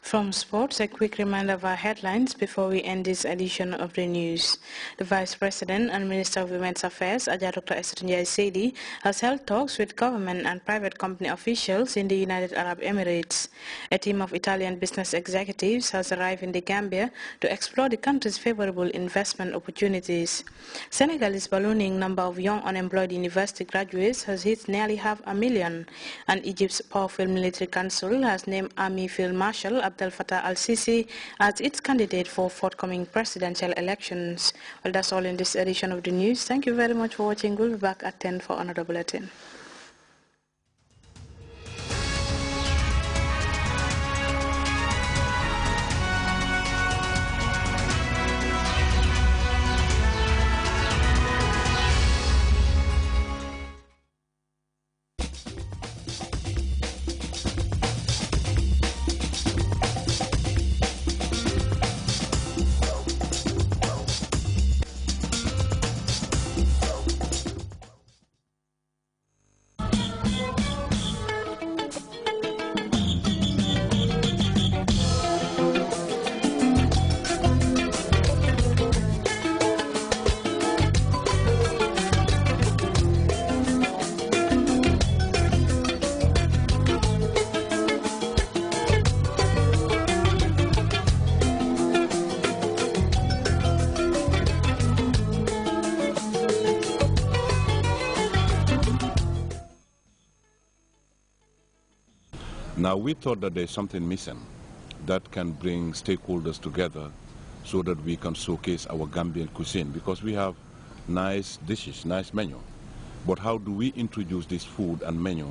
From sports, a quick reminder of our headlines before we end this edition of the news. The Vice President and Minister of Women's Affairs, Dr. Esther Sedi, has held talks with government and private company officials in the United Arab Emirates. A team of Italian business executives has arrived in the Gambia to explore the country's favorable investment opportunities. Senegal's ballooning number of young unemployed university graduates has hit nearly 500,000, and Egypt's powerful military council has named Army Field Marshal Abdel Fattah al-Sisi as its candidate for forthcoming presidential elections. Well, that's all in this edition of the news. Thank you very much for watching. We'll be back at 10 for another bulletin. Now, we thought that there's something missing that can bring stakeholders together so that we can showcase our Gambian cuisine, because we have nice dishes, nice menu. But how do we introduce this food and menu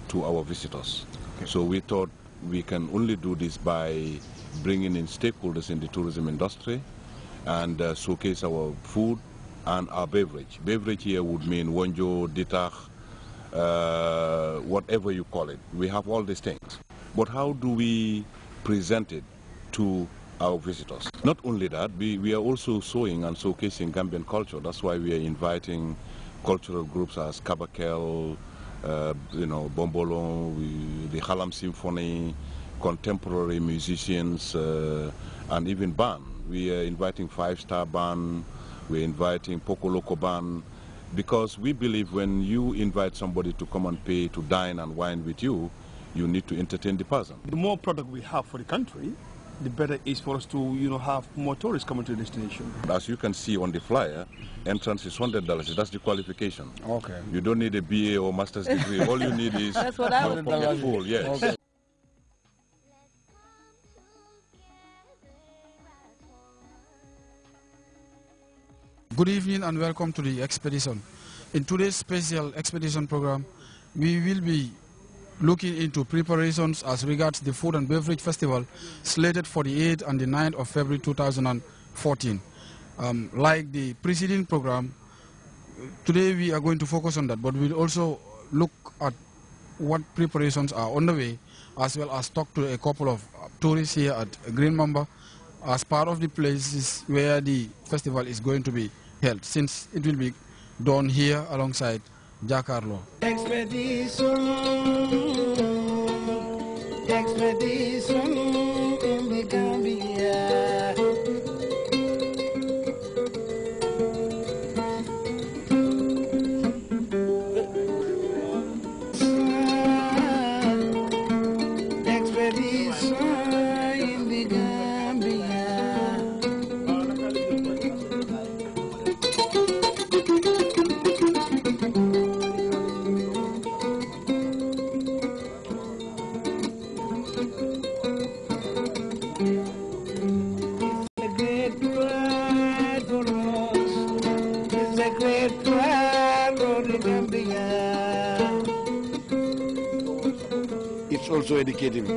to our visitors? Okay. So we thought we can only do this by bringing in stakeholders in the tourism industry and showcase our food and our beverage. Beverage here would mean wonjo, ditach, whatever you call it. We have all these things. But how do we present it to our visitors? Not only that, we are also showing and showcasing Gambian culture. That's why we are inviting cultural groups as Kabakel, Bombolon, the Halam Symphony, contemporary musicians, and even band. We are inviting five-star band, we're inviting Poco Loco band, because we believe when you invite somebody to come and pay to dine and wine with you, you need to entertain the person. The more product we have for the country, the better it is for us to have more tourists coming to the destination. As you can see on the flyer, entrance is $100. That's the qualification. Okay. You don't need a BA or master's degree. All you need is that's what I your pocket full. Yes. Okay. Good evening and welcome to the expedition. In today's special expedition program, we will be looking into preparations as regards the Food and Beverage Festival slated for the 8th and the 9th of February 2014. Like the preceding program, today we are going to focus on that, but we'll also look at what preparations are on the way, as well as talk to a couple of tourists here at Green Mamba as part of the places where the festival is going to be held, since it will be done here alongside Jakarlo. Expedition in the Gambia. It's also educative.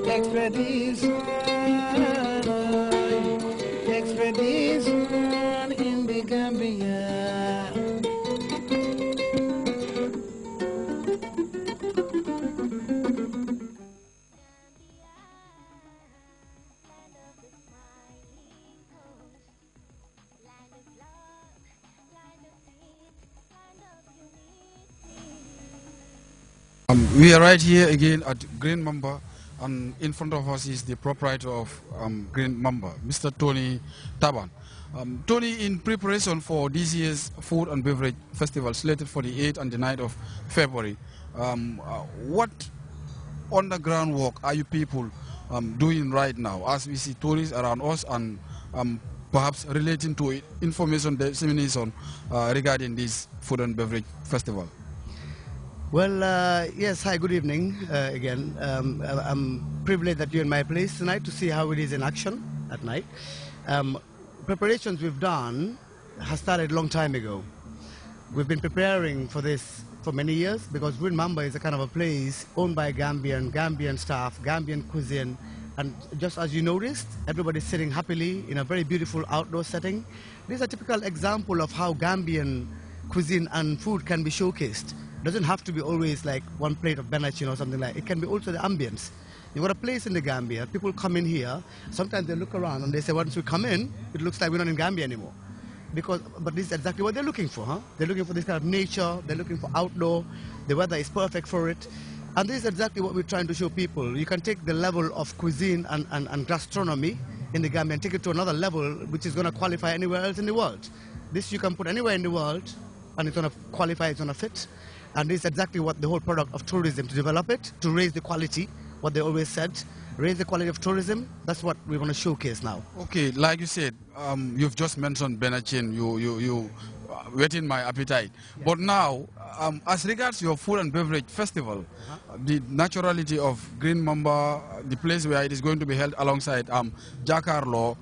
Expedition in the Gambia. We are right here again at Green Mamba, and in front of us is the proprietor of Green Mamba, Mr. Tony Taban. Tony, in preparation for this year's Food and Beverage Festival slated for the 8th and the 9th of February, what underground work are you people doing right now as we see tourists around us and perhaps relating to information dissemination regarding this Food and Beverage Festival? Well, yes, hi, good evening again. I'm privileged that you're in my place tonight to see how it is in action at night. Preparations we've done has started a long time ago. We've been preparing for this for many years because Green Mamba is a kind of a place owned by Gambian staff, Gambian cuisine, and just as you noticed, everybody's sitting happily in a very beautiful outdoor setting. This is a typical example of how Gambian cuisine and food can be showcased. It doesn't have to be always like one plate of benachin or something like that. It can be also the ambience. You've got a place in the Gambia, people come in here, sometimes they look around and they say once we come in, it looks like we're not in Gambia anymore. But this is exactly what they're looking for, huh? They're looking for this kind of nature, they're looking for outdoor, the weather is perfect for it. And this is exactly what we're trying to show people. You can take the level of cuisine and gastronomy in the Gambia and take it to another level which is going to qualify anywhere else in the world. This you can put anywhere in the world and it's going to qualify, it's going to fit. And this is exactly what the whole product of tourism, to develop it, to raise the quality, what they always said, raise the quality of tourism. That's what we're going to showcase now. Okay, like you said, you've just mentioned benachin, you whetting my appetite. Yeah. But now, as regards your Food and Beverage Festival, the naturality of Green Mamba, the place where it is going to be held alongside Jakarlo,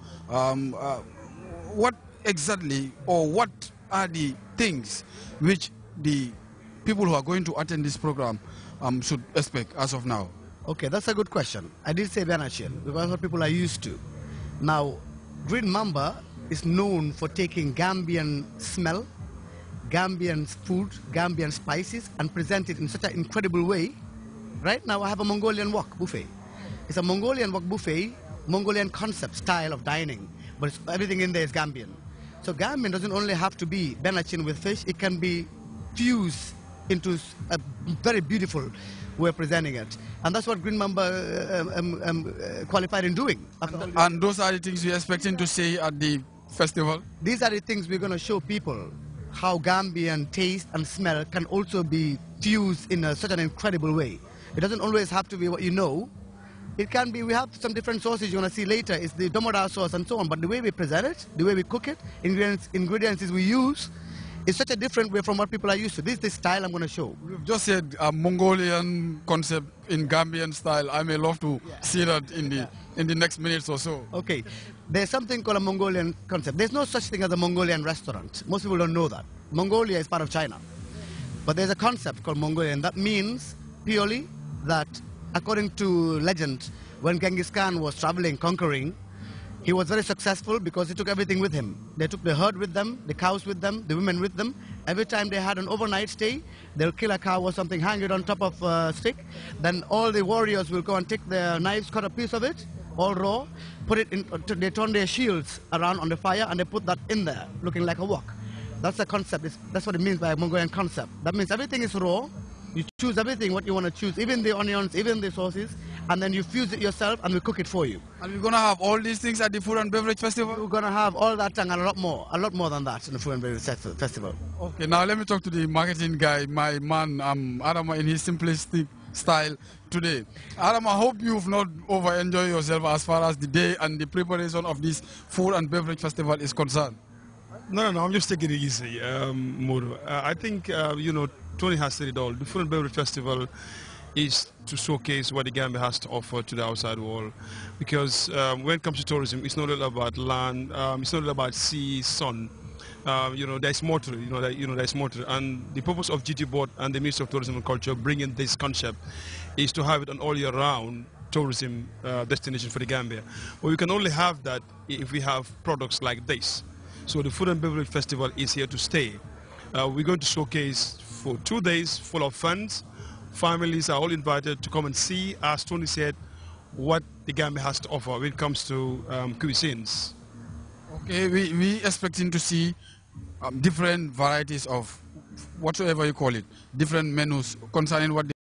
what exactly, or what are the things which the people who are going to attend this program should expect as of now? Okay, that's a good question. I did say benachin because that's what people are used to. Now, Green Mamba is known for taking Gambian smell, Gambian food, Gambian spices, and present it in such an incredible way. Right now, I have a Mongolian wok buffet. It's a Mongolian wok buffet, Mongolian concept, style of dining, but everything in there is Gambian. So Gambian doesn't only have to be benachin with fish, it can be fused into a very beautiful way of presenting it. And that's what Green Mamba qualified in doing. And those are the things you're expecting to see at the festival? These are the things we're going to show people, how Gambian taste and smell can also be fused in such an incredible way. It doesn't always have to be what you know. It can be, we have some different sauces you're going to see later. It's the Domoda sauce and so on. But the way we present it, the way we cook it, ingredients we use, it's such a different way from what people are used to. This is the style I'm going to show. You've just said a Mongolian concept in Gambian style. I may love to see that in the next minutes or so. Okay. There's something called a Mongolian concept. There's no such thing as a Mongolian restaurant. Most people don't know that. Mongolia is part of China. But there's a concept called Mongolian. That means purely that, according to legend, when Genghis Khan was traveling, conquering, he was very successful because he took everything with him. They took the herd with them, the cows with them, the women with them. Every time they had an overnight stay, they'll kill a cow or something, hang it on top of a stick. Then all the warriors will go and take their knives, cut a piece of it, all raw, put it in, they turn their shields around on the fire and they put that in there, looking like a wok. That's the concept. That's what it means by a Mongolian concept. That means everything is raw. You choose everything what you want to choose, even the onions, even the sauces, and then you fuse it yourself and we cook it for you. And we're going to have all these things at the Food and Beverage Festival? We're going to have all that and a lot more than that in the Food and Beverage Festival. Okay, now let me talk to the marketing guy, my man, Adama, in his simplistic style today. Adam, I hope you've not over-enjoyed yourself as far as the day and the preparation of this Food and Beverage Festival is concerned. No, I'm just taking it easy, Modu. I think, Tony has said it all. The Food and Beverage Festival is to showcase what the Gambia has to offer to the outside world. Because when it comes to tourism, it's not all about land, it's not all about sea, sun. There's more to it, there's more to it. And the purpose of GT Board and the Ministry of Tourism and Culture bringing this concept is to have it an all year round tourism destination for the Gambia. But we can only have that if we have products like this. So the Food and Beverage Festival is here to stay. We're going to showcase for 2 days full of fun. Families are all invited to come and see, as Tony said, what the Gambia has to offer when it comes to cuisines. Okay, we expecting to see different varieties of whatsoever you call it, different menus concerning what